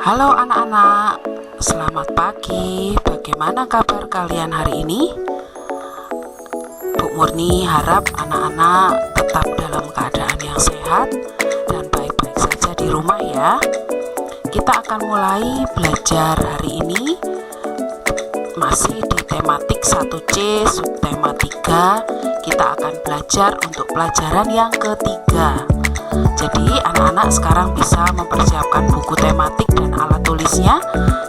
Halo anak-anak, selamat pagi. Bagaimana kabar kalian hari ini? Bu Murni harap anak-anak tetap dalam keadaan yang sehat dan baik-baik saja di rumah ya. Kita akan mulai belajar hari ini masih di tematik 1C subtema 3. Kita akan belajar untuk pelajaran yang ketiga. Jadi anak-anak sekarang bisa mempersiapkan buku tematik dan alat tulisnya.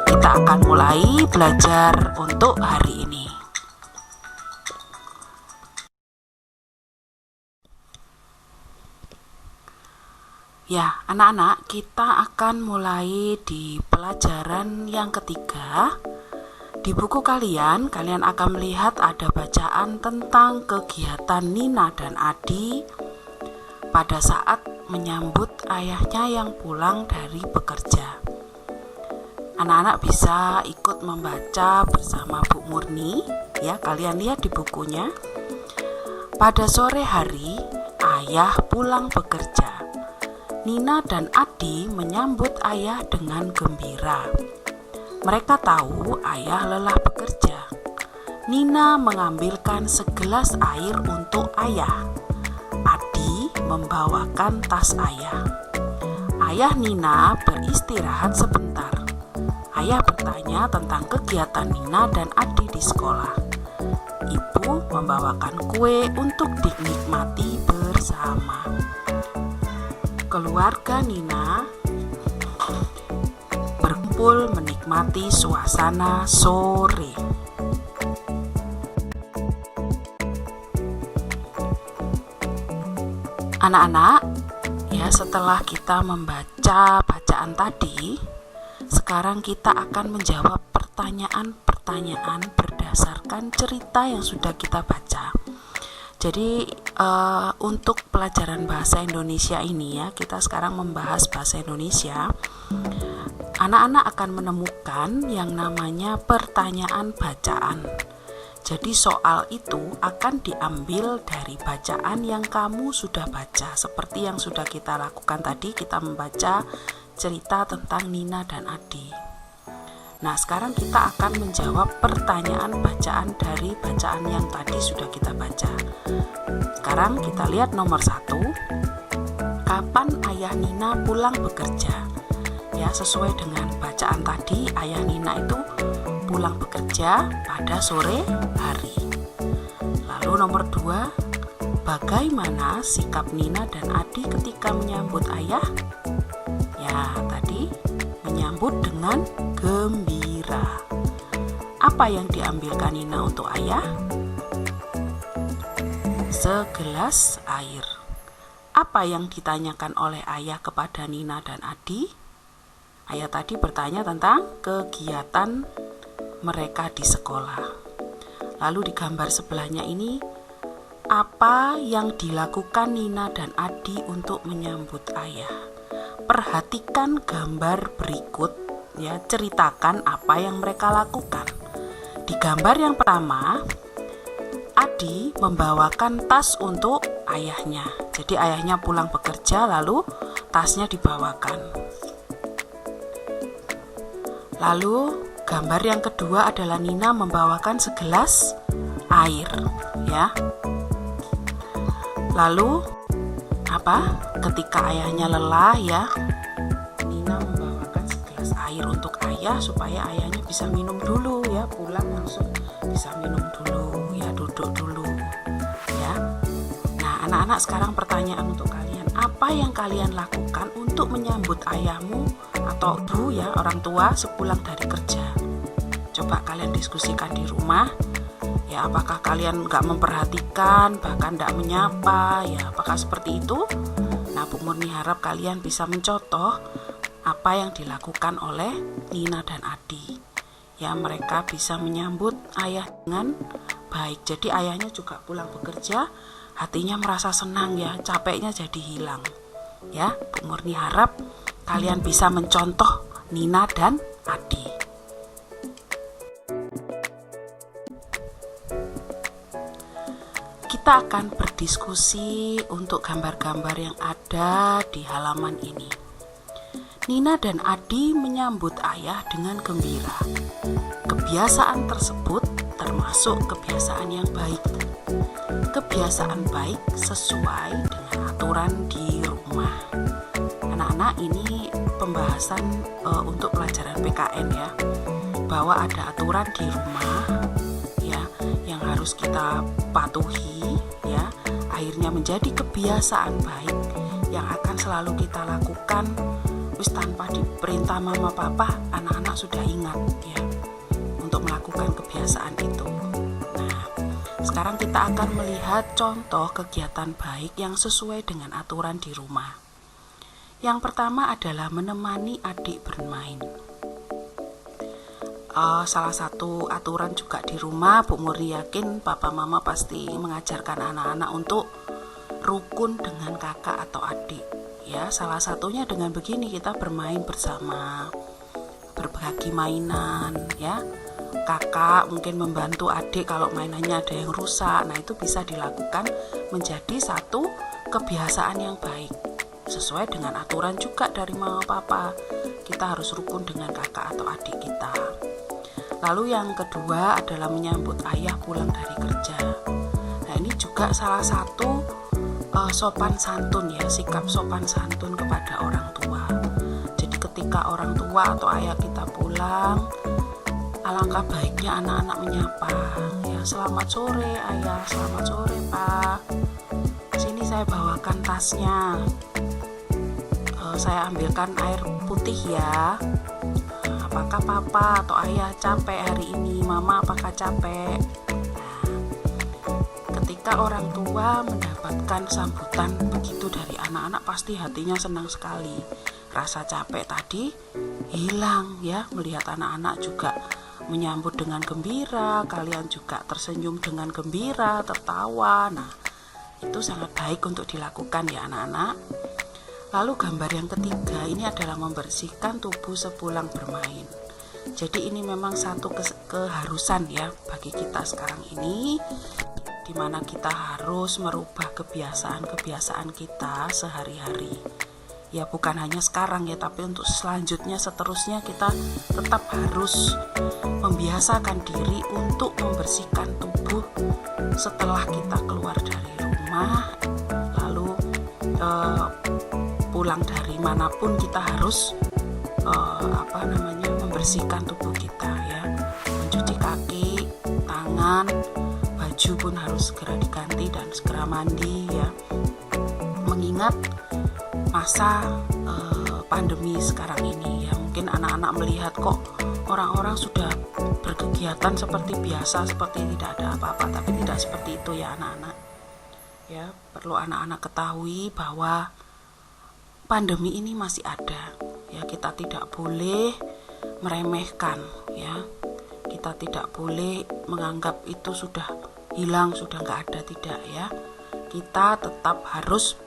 Kita akan mulai belajar untuk hari ini. Ya, anak-anak, kita akan mulai di pelajaran yang ketiga. Di buku kalian akan melihat ada bacaan tentang kegiatan Nina dan Adi pada saat menyambut ayahnya yang pulang dari bekerja. Anak-anak bisa ikut membaca bersama Bu Murni ya, kalian lihat di bukunya. Pada sore hari, ayah pulang bekerja. Nina dan Adi menyambut ayah dengan gembira. Mereka tahu ayah lelah bekerja. Nina mengambilkan segelas air untuk ayah. Adi membawakan tas ayah. Ayah Nina beristirahat sebentar. Ayah bertanya tentang kegiatan Nina dan Adi di sekolah. Ibu membawakan kue untuk dinikmati bersama. Keluarga Nina berkumpul menikmati suasana sore. Anak-anak, ya setelah kita membaca bacaan tadi, sekarang kita akan menjawab pertanyaan-pertanyaan berdasarkan cerita yang sudah kita baca. Jadi untuk pelajaran bahasa Indonesia ini ya, kita sekarang membahas bahasa Indonesia. Anak-anak akan menemukan yang namanya pertanyaan bacaan. Jadi soal itu akan diambil dari bacaan yang kamu sudah baca. Seperti yang sudah kita lakukan tadi, kita membaca cerita tentang Nina dan Adi. Nah, sekarang kita akan menjawab pertanyaan bacaan dari bacaan yang tadi sudah kita baca. Sekarang kita lihat nomor 1. Kapan ayah Nina pulang bekerja? Ya, sesuai dengan bacaan tadi, ayah Nina itu pulang bekerja pada sore hari. Lalu nomor 2, bagaimana sikap Nina dan Adi ketika menyambut ayah? Ya, tadi menyambut dengan gembira. Apa yang diambilkan Nina untuk ayah? Segelas air. Apa yang ditanyakan oleh ayah kepada Nina dan Adi? Ayah tadi bertanya tentang kegiatan mereka di sekolah. Lalu di gambar sebelahnya ini, apa yang dilakukan Nina dan Adi untuk menyambut ayah? Perhatikan gambar berikut ya, ceritakan apa yang mereka lakukan. Di gambar yang pertama, Adi membawakan tas untuk ayahnya. Jadi ayahnya pulang bekerja lalu tasnya dibawakan. Lalu gambar yang kedua adalah Nina membawakan segelas air ya. Lalu ketika ayahnya lelah ya, Nina membawakan segelas air untuk ayah supaya ayahnya bisa minum dulu ya, pulang langsung bisa minum dulu ya, duduk dulu ya. Nah, anak-anak, sekarang pertanyaan untuk kalian. Apa yang kalian lakukan untuk menyambut ayahmu atau ibu ya, orang tua sepulang dari kerja? Coba kalian diskusikan di rumah ya, apakah kalian nggak memperhatikan, bahkan nggak menyapa ya, apakah seperti itu? Nah, Bu Murni harap kalian bisa mencontoh apa yang dilakukan oleh Nina dan Adi ya, mereka bisa menyambut ayah dengan baik. Jadi ayahnya juga pulang bekerja, hatinya merasa senang ya, capeknya jadi hilang ya. Bu Murni harap kalian bisa mencontoh Nina dan Adi. Kita akan berdiskusi untuk gambar-gambar yang ada di halaman ini. Nina dan Adi menyambut ayah dengan gembira. Kebiasaan tersebut termasuk kebiasaan yang baik. Kebiasaan baik sesuai dengan aturan di rumah. Anak-anak, ini pembahasan untuk pelajaran PKN ya, bahwa ada aturan di rumah ya yang harus kita patuhi ya, akhirnya menjadi kebiasaan baik yang akan selalu kita lakukan. Tanpa diperintah mama papa, anak-anak sudah ingat ya untuk melakukan kebiasaan itu. Nah, sekarang kita akan melihat contoh kegiatan baik yang sesuai dengan aturan di rumah. Yang pertama adalah menemani adik bermain. Salah satu aturan juga di rumah, Bu Murni yakin papa mama pasti mengajarkan anak-anak untuk rukun dengan kakak atau adik. Ya, salah satunya dengan begini, kita bermain bersama, berbagi mainan ya. Kakak mungkin membantu adik kalau mainannya ada yang rusak. Nah, itu bisa dilakukan menjadi satu kebiasaan yang baik. Sesuai dengan aturan juga dari mama papa. Kita harus rukun dengan kakak atau adik kita. Lalu yang kedua adalah menyambut ayah pulang dari kerja. Nah, ini juga salah satu sopan santun ya, sikap sopan santun kepada orang tua. Jadi ketika orang tua atau ayah kita pulang, alangkah baiknya anak-anak menyapa ya, selamat sore ayah, selamat sore pak, sini saya bawakan tasnya, saya ambilkan air putih ya, apakah papa atau ayah capek hari ini, mama apakah capek. Ketika orang tua mendapatkan sambutan begitu dari anak-anak, pasti hatinya senang sekali. Rasa capek tadi hilang ya, melihat anak-anak juga menyambut dengan gembira, kalian juga tersenyum dengan gembira, tertawa. Nah, itu sangat baik untuk dilakukan ya anak-anak. Lalu gambar yang ketiga ini adalah membersihkan tubuh sepulang bermain. Jadi ini memang satu keharusan ya bagi kita sekarang ini, di mana kita harus merubah kebiasaan-kebiasaan kita sehari-hari. Ya bukan hanya sekarang ya, tapi untuk selanjutnya, seterusnya kita tetap harus membiasakan diri untuk membersihkan tubuh setelah kita keluar dari rumah, lalu pulang dari manapun kita harus membersihkan tubuh kita ya, mencuci kaki, tangan, baju pun harus segera diganti dan segera mandi ya, mengingat masa pandemi sekarang ini ya. Mungkin anak-anak melihat kok orang-orang sudah berkegiatan seperti biasa, seperti tidak ada apa-apa, tapi tidak seperti itu ya anak-anak ya. Perlu anak-anak ketahui bahwa pandemi ini masih ada ya, kita tidak boleh meremehkan ya, kita tidak boleh menganggap itu sudah hilang, sudah nggak ada, tidak ya. Kita tetap harus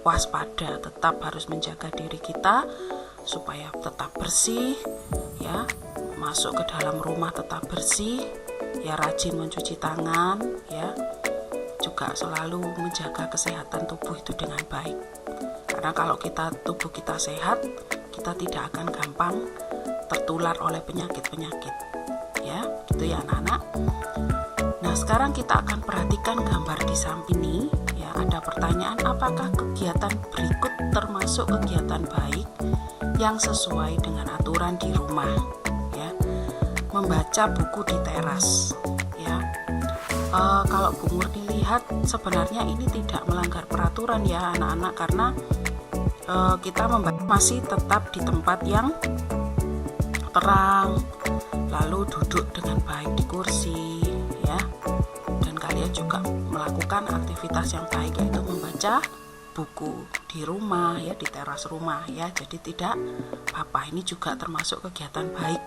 waspada, tetap harus menjaga diri kita supaya tetap bersih ya, masuk ke dalam rumah tetap bersih ya, rajin mencuci tangan ya, juga selalu menjaga kesehatan tubuh itu dengan baik. Karena kalau tubuh kita sehat, kita tidak akan gampang tertular oleh penyakit-penyakit ya, gitu ya anak-anak. Nah, sekarang kita akan perhatikan gambar di samping ini ya. Ada pertanyaan, apakah kegiatan berikut termasuk kegiatan baik yang sesuai dengan aturan di rumah ya? Membaca buku di teras ya. Kalau Bu Murni lihat sebenarnya ini tidak melanggar peraturan ya anak-anak, karena kita membaca masih tetap di tempat yang terang, lalu duduk dengan baik di kursi ya, dan kalian juga melakukan aktivitas yang baik, yaitu membaca buku di rumah ya, di teras rumah ya. Jadi tidak apa-apa, ini juga termasuk kegiatan baik,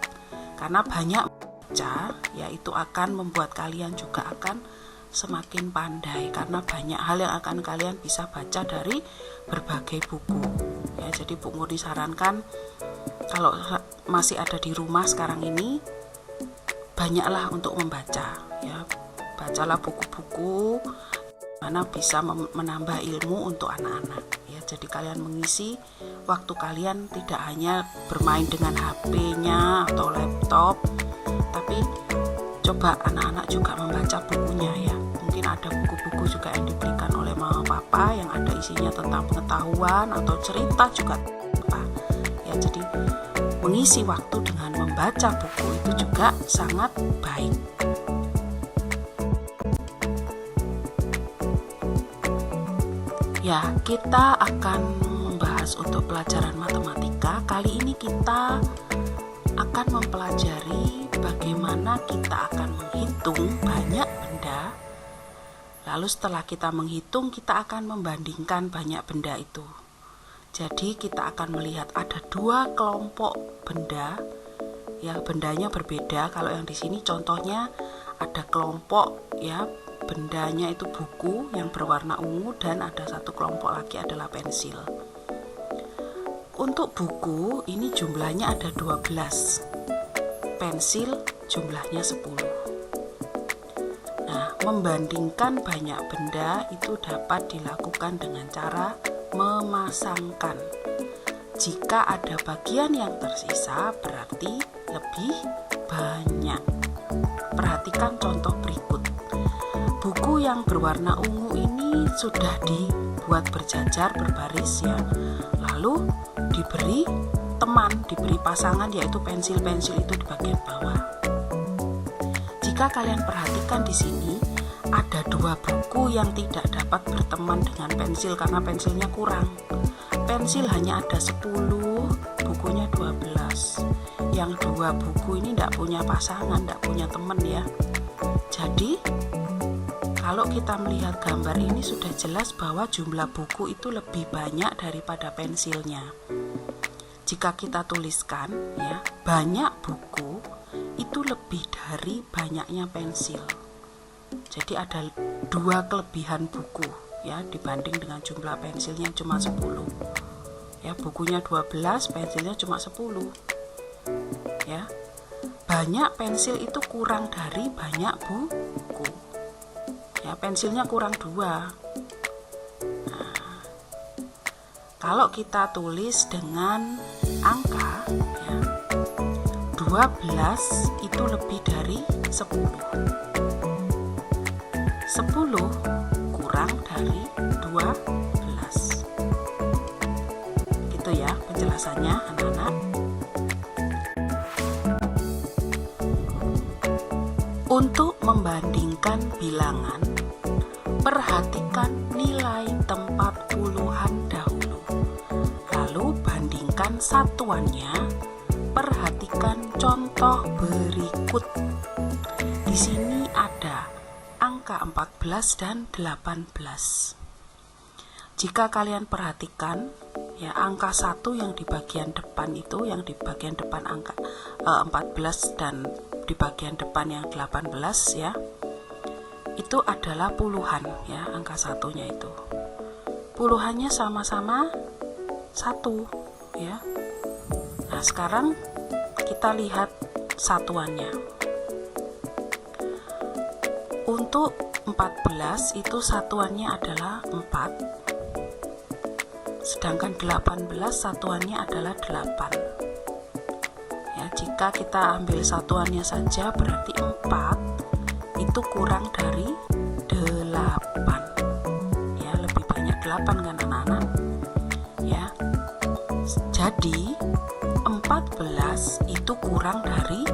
karena banyak baca ya, itu akan membuat kalian juga akan semakin pandai, karena banyak hal yang akan kalian bisa baca dari berbagai buku ya. Jadi Bu Murni sarankan kalau masih ada di rumah sekarang ini, banyaklah untuk membaca ya, bacalah buku-buku mana bisa menambah ilmu untuk anak-anak ya. Jadi kalian mengisi waktu kalian tidak hanya bermain dengan HP-nya atau laptop, tapi coba anak-anak juga membaca bukunya ya. Mungkin ada buku-buku juga yang diberikan oleh mama papa yang ada isinya tentang pengetahuan atau cerita juga ya. Jadi mengisi waktu dengan membaca buku itu juga sangat baik. Ya, kita akan membahas untuk pelajaran matematika. Kali ini kita akan mempelajari bagaimana kita akan menghitung banyak benda. Lalu setelah kita menghitung, kita akan membandingkan banyak benda itu. Jadi kita akan melihat ada 2 kelompok benda. Ya, bendanya berbeda. Kalau yang di sini contohnya ada kelompok ya, bendanya itu buku yang berwarna ungu, dan ada satu kelompok lagi adalah pensil. Untuk buku ini jumlahnya ada 12, pensil jumlahnya 10. Nah, membandingkan banyak benda itu dapat dilakukan dengan cara memasangkan. Jika ada bagian yang tersisa berarti lebih banyak. Perhatikan contoh berikut. Buku yang berwarna ungu ini sudah dibuat berjajar berbaris ya. Lalu diberi teman, diberi pasangan yaitu pensil-pensil itu di bagian bawah. Jika kalian perhatikan di sini ada 2 buku yang tidak dapat berteman dengan pensil karena pensilnya kurang. Pensil hanya ada 10, bukunya 12. Yang 2 buku ini tidak punya pasangan, tidak punya teman ya. Jadi kalau kita melihat gambar ini sudah jelas bahwa jumlah buku itu lebih banyak daripada pensilnya. Jika kita tuliskan ya, banyak buku itu lebih dari banyaknya pensil. Jadi ada 2 kelebihan buku ya dibanding dengan jumlah pensilnya cuma 10. Ya, bukunya 12, pensilnya cuma 10. Ya. Banyak pensil itu kurang dari banyak buku. Ya, pensilnya kurang 2. Nah, kalau kita tulis dengan angka ya, 12 itu lebih dari 10. 10 kurang dari 12. Gitu ya penjelasannya anak-anak. Untuk membandingkan bilangan, perhatikan nilai tempat puluhan dahulu. Lalu bandingkan satuannya. Perhatikan contoh berikut. Di sini ada angka 14 dan 18. Jika kalian perhatikan ya, angka 1 yang di bagian depan itu, yang di bagian depan angka 14 dan di bagian depan yang 18 ya, itu adalah puluhan ya, angka satunya itu. Puluhannya sama-sama 1 ya. Nah, sekarang kita lihat satuannya. Untuk 14 itu satuannya adalah 4. Sedangkan 18 satuannya adalah 8. Ya, jika kita ambil satuannya saja berarti 4 itu kurang dari 8. Ya, lebih banyak 8 kan anak-anak? Ya. Jadi 14 itu kurang dari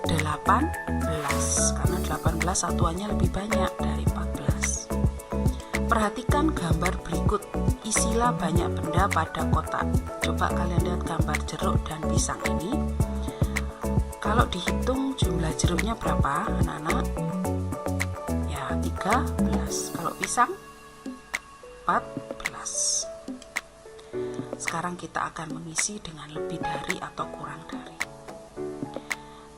18 karena 18 satuannya lebih banyak dari 14. Perhatikan gambar berikut. Isilah banyak benda pada kotak. Coba kalian lihat gambar jeruk dan pisang ini. Kalau dihitung jumlah jeruknya berapa anak-anak? Ya, 13. Kalau pisang 14. Sekarang kita akan mengisi dengan lebih dari atau kurang dari.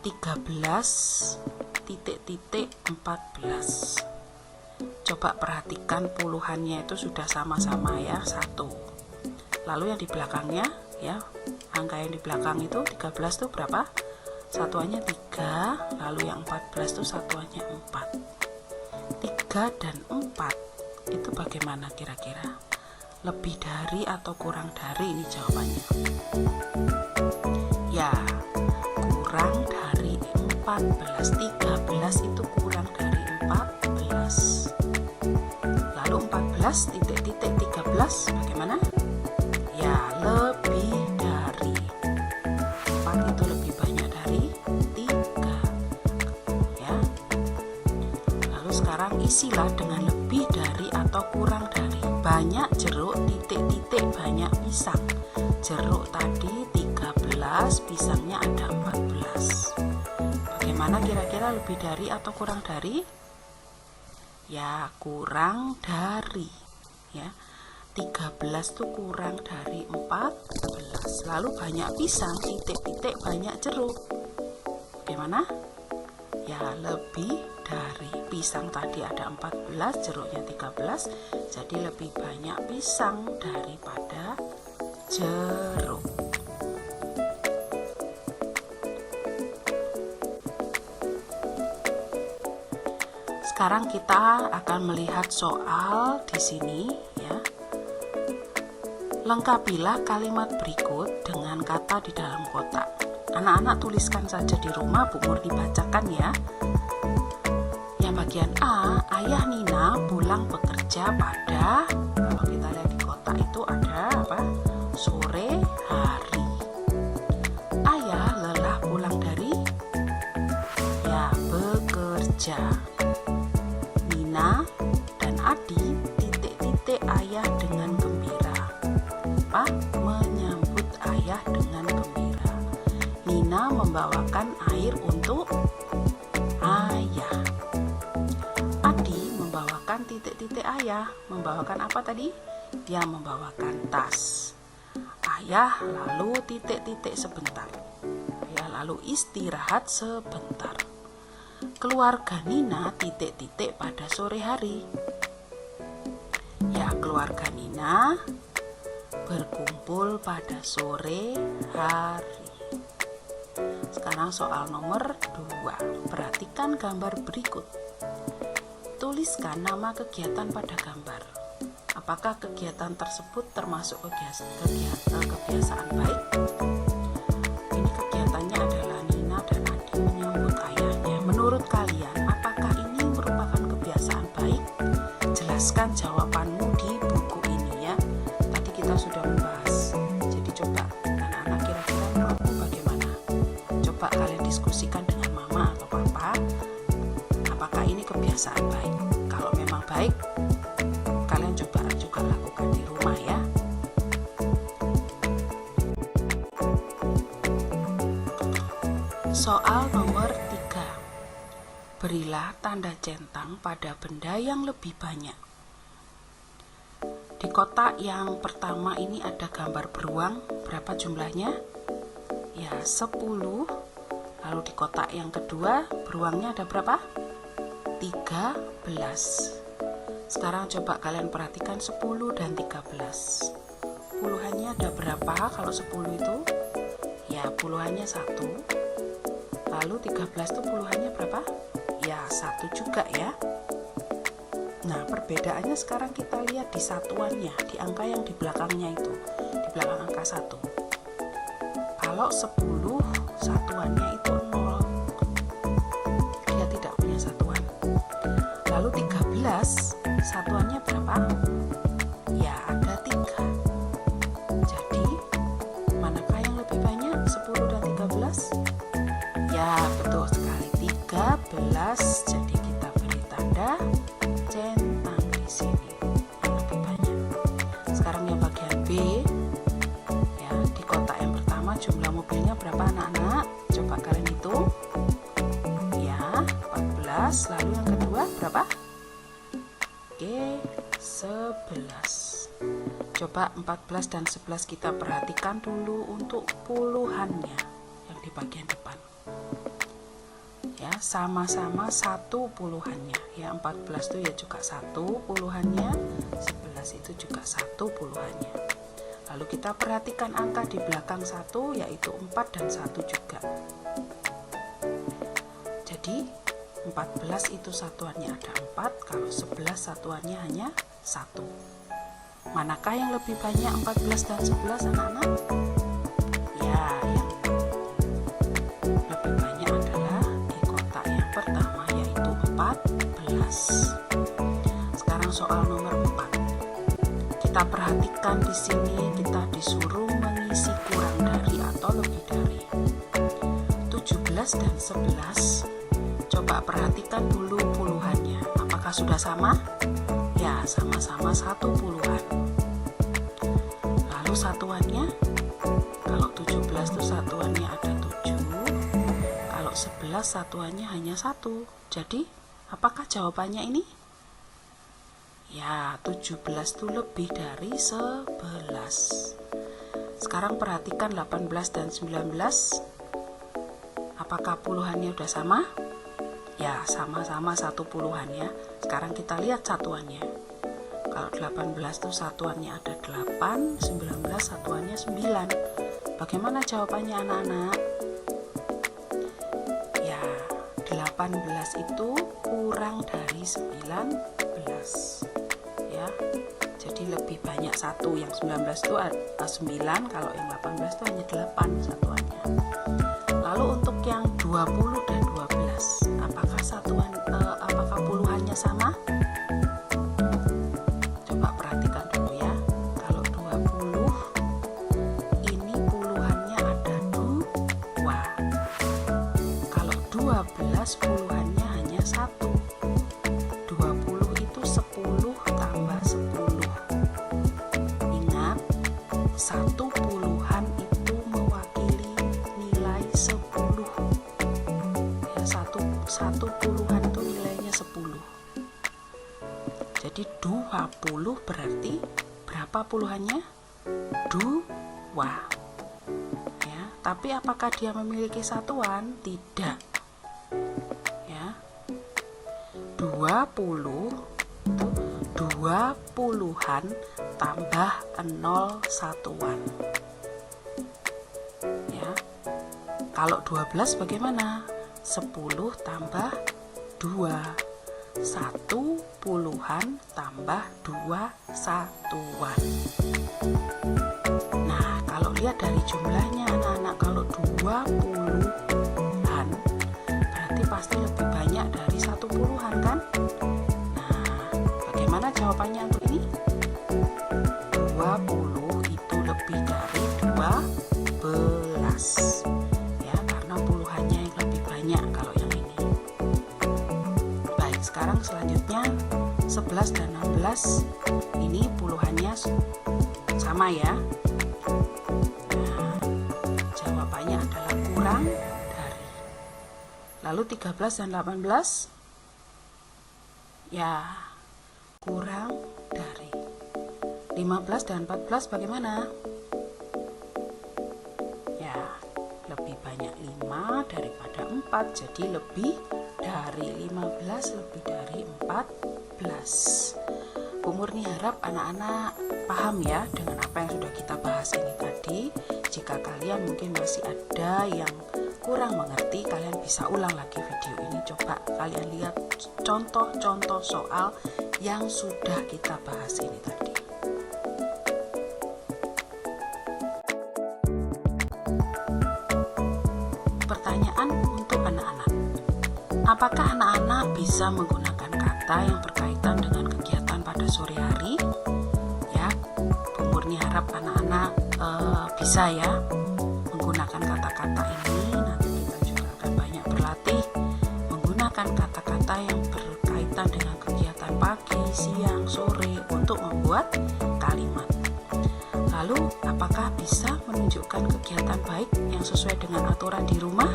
13 titik 14. Coba perhatikan puluhannya itu sudah sama-sama ya, 1. Lalu yang di belakangnya ya, angka yang di belakang itu 13 itu berapa? Satuannya 3, lalu yang 14 itu satuannya 4. 3 dan 4 itu bagaimana kira-kira? Lebih dari atau kurang dari ini jawabannya? Ya, kurang dari 14. 13 itu kurang dari 14. Lalu 14 titik-titik 13 bagaimana? Ya, lebih dari. 4 itu lebih banyak dari 3. Ya. Lalu sekarang isilah dengan lebih dari atau kurang dari. Banyak jeruk titik-titik banyak pisang. Jeruk tadi 13, pisangnya ada 14. Bagaimana kira-kira lebih dari atau kurang dari? Ya, kurang dari. Ya. 13 itu kurang dari 14. Lalu banyak pisang, titik-titik banyak jeruk. Bagaimana? Ya, lebih dari. Pisang tadi ada 14, jeruknya 13, jadi lebih banyak pisang daripada jeruk. Sekarang kita akan melihat soal di sini ya. Lengkapilah kalimat berikut dengan kata di dalam kotak. Anak-anak tuliskan saja di rumah, Bu Murni bacakan ya. Yang bagian A, ayah Nina pulang bekerja pada, kalau kita lihat di kotak itu ada apa? Sore hari. Ayah lelah pulang dari, ya, bekerja. Nina dan Adi titik-titik ayah dengan gembira. Apa? Menyambut ayah dengan gembira. Nina membawakan air untuk ayah. Adi membawakan titik-titik ayah. Membawakan apa tadi? Dia membawakan tas. Ayah lalu titik-titik sebentar. Ayah lalu istirahat sebentar. Keluarga Nina titik-titik pada sore hari. Ya, keluarga Nina berkumpul pada sore hari. Sekarang soal nomor 2. Perhatikan gambar berikut. Tuliskan nama kegiatan pada gambar. Apakah kegiatan tersebut termasuk kebiasaan baik? Ini kegiatannya adalah Nina dan Adi menyambut ayahnya. Menurut kalian, apakah ini merupakan kebiasaan baik? Jelaskan jawabanmu di buku ini ya. Tadi kita sudah membahas. Jadi coba anak-anak kira-kira menurutmu bagaimana? Coba kalian diskusikan dengan mama atau papa. Apakah ini kebiasaan baik? Kalau memang baik, kalian coba juga lakukan di rumah ya. Soal nomor 3. Berilah tanda centang pada benda yang lebih banyak. Di kotak yang pertama ini ada gambar beruang. Berapa jumlahnya? Ya, 10. Lalu di kotak yang kedua, beruangnya ada berapa? 13. Sekarang coba kalian perhatikan 10 dan 13. Puluhannya ada berapa kalau 10 itu? Ya, puluhannya 1. Lalu 13 itu puluhannya berapa? Ya, 1 juga ya. Nah, perbedaannya sekarang kita lihat di satuannya, di angka yang di belakangnya itu, di belakang angka 1. Kalau 10, satuannya itu 0. Dia tidak punya satuan. Lalu 13, satuannya berapa? Ya, ada 3. Jadi, manakah yang lebih banyak? 10 dan 13? Ya, betul sekali. 13. Jadi kita beri tanda centang di sini. Yang lebih banyak. Sekarang yang bagian B. Ya, di kotak yang pertama jumlah mobilnya berapa anak-anak? Coba kalian hitung. Ya, 14. Lalu yang kedua berapa? Oke, 11. Coba 14 dan 11 kita perhatikan dulu untuk puluhannya yang di bagian depan. Ya, sama-sama 1 puluhannya. Ya, 14 itu ya juga 1 puluhannya, 11 itu juga 1 puluhannya. Lalu kita perhatikan angka di belakang 1 yaitu 4 dan 1 juga. Jadi 14 itu satuannya ada 4, kalau 11 satuannya hanya 1. Manakah yang lebih banyak 14 dan 11 anak-anak? Ya, yang lebih banyak adalah di kotak yang pertama, yaitu 14. Sekarang soal nomor 4. Kita perhatikan di sini kita disuruh mengisi kurang dari atau lebih dari 17 dan 11. Coba perhatikan dulu puluhannya. Apakah sudah sama? Ya, sama-sama 1 puluhan. Lalu satuannya? Kalau 17 itu satuannya ada 7. Kalau 11 satuannya hanya 1. Jadi, apakah jawabannya ini? Ya, 17 itu lebih dari 11. Sekarang perhatikan 18 dan 19. Apakah puluhannya udah sama? Ya, sama-sama 1 puluhan ya. Sekarang kita lihat satuannya. Kalau 18 itu satuannya ada 8, 19 satuannya 9. Bagaimana jawabannya anak-anak? Ya, 18 itu kurang dari 19. Ya, jadi lebih banyak 1. Yang 19 itu 9, kalau yang 18 itu hanya 8 satuannya. Lalu untuk yang 20 dan 12, apakah puluhannya sama? Coba perhatikan dulu ya. Kalau 20 ini puluhannya ada 2. Kalau 12 puluhannya hanya 1. 20 itu 10 tambah 10. Ingat, 1 puluhan itu mewakili nilai 10. Ya, satu puluhan itu nilainya 10. Jadi 20 berarti berapa puluhannya? 2. Ya, tapi apakah dia memiliki satuan? Tidak. Ya. 20 itu 2 puluhan tambah 0 satuan. Ya. Kalau 12 bagaimana? 10 tambah 2. 1 puluhan tambah 2 satuan. Nah, kalau lihat dari jumlahnya anak-anak, kalau 2 puluhan berarti pasti lebih banyak dari 1 puluhan kan? Nah, bagaimana jawabannya untuk ini? 20 itu lebih dari 12. Ya, karena puluhannya yang lebih banyak kalau yang ini. Baik, sekarang selanjutnya 11 dan 16. Ini puluhannya sama ya. Nah, jawabannya adalah kurang dari. Lalu 13 dan 18? Ya, kurang dari. 15 dan 14 bagaimana? Ya, lebih banyak 5 daripada 4, jadi lebih dari 15, lebih dari 14. Bu Murni harap anak-anak paham ya dengan apa yang sudah kita bahas ini tadi. Jika kalian mungkin masih ada yang kurang mengerti, kalian bisa ulang lagi video ini. Coba kalian lihat contoh-contoh soal yang sudah kita bahas ini tadi. Pertanyaan untuk anak-anak. Apakah anak-anak bisa menggunakan kata yang berkaitan dengan kegiatan pada sore hari? Ya, Bu Murni harap anak-anak bisa ya menggunakan kata-kata ini. Nanti kita juga akan banyak berlatih menggunakan kata-kata yang berkaitan dengan kegiatan pagi, siang, sore untuk membuat kalimat. Lalu, apakah bisa menunjukkan kegiatan baik yang sesuai dengan aturan di rumah?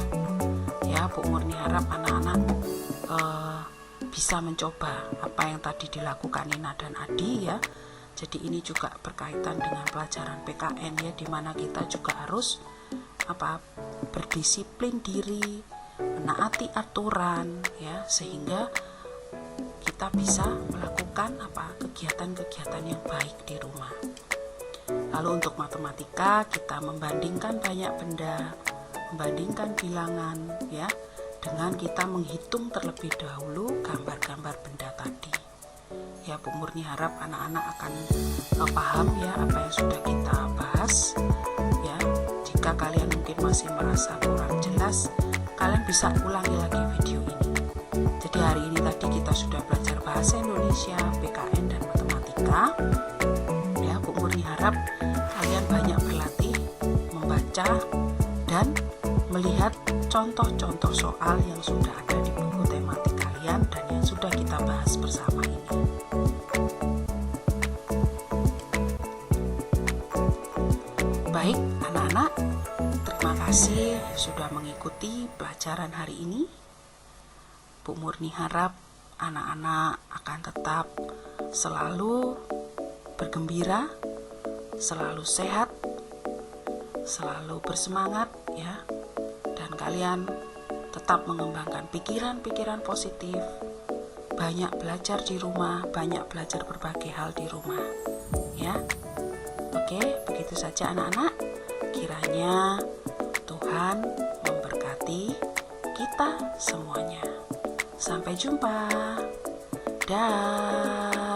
Ya, Bu Murni harap anak-anak bisa mencoba apa yang tadi dilakukan Nina dan Adi ya. Jadi ini juga berkaitan dengan pelajaran PKN ya, di mana kita juga harus berdisiplin diri, menaati aturan ya, sehingga kita bisa melakukan kegiatan-kegiatan yang baik di rumah. Lalu untuk matematika kita membandingkan banyak benda, membandingkan bilangan ya, dengan kita menghitung terlebih dahulu gambar-gambar benda tadi. Ya, Bu Murni harap anak-anak akan paham ya apa yang sudah kita bahas. Ya, jika kalian mungkin masih merasa kurang jelas, kalian bisa ulangi lagi video ini. Jadi hari ini tadi kita sudah belajar bahasa Indonesia, PKN dan matematika. Ya, Bu Murni harap kalian banyak berlatih membaca dan melihat contoh-contoh soal yang sudah ada di buku tematik kalian dan yang sudah kita bahas bersama ini. Baik, anak-anak, terima kasih sudah mengikuti pelajaran hari ini. Bu Murni harap anak-anak akan tetap selalu bergembira, selalu sehat, selalu bersemangat ya. Dan kalian tetap mengembangkan pikiran-pikiran positif, banyak belajar di rumah, banyak belajar berbagai hal di rumah ya. Oke, begitu saja anak-anak. Kiranya Tuhan memberkati kita semuanya. Sampai jumpa. Dah.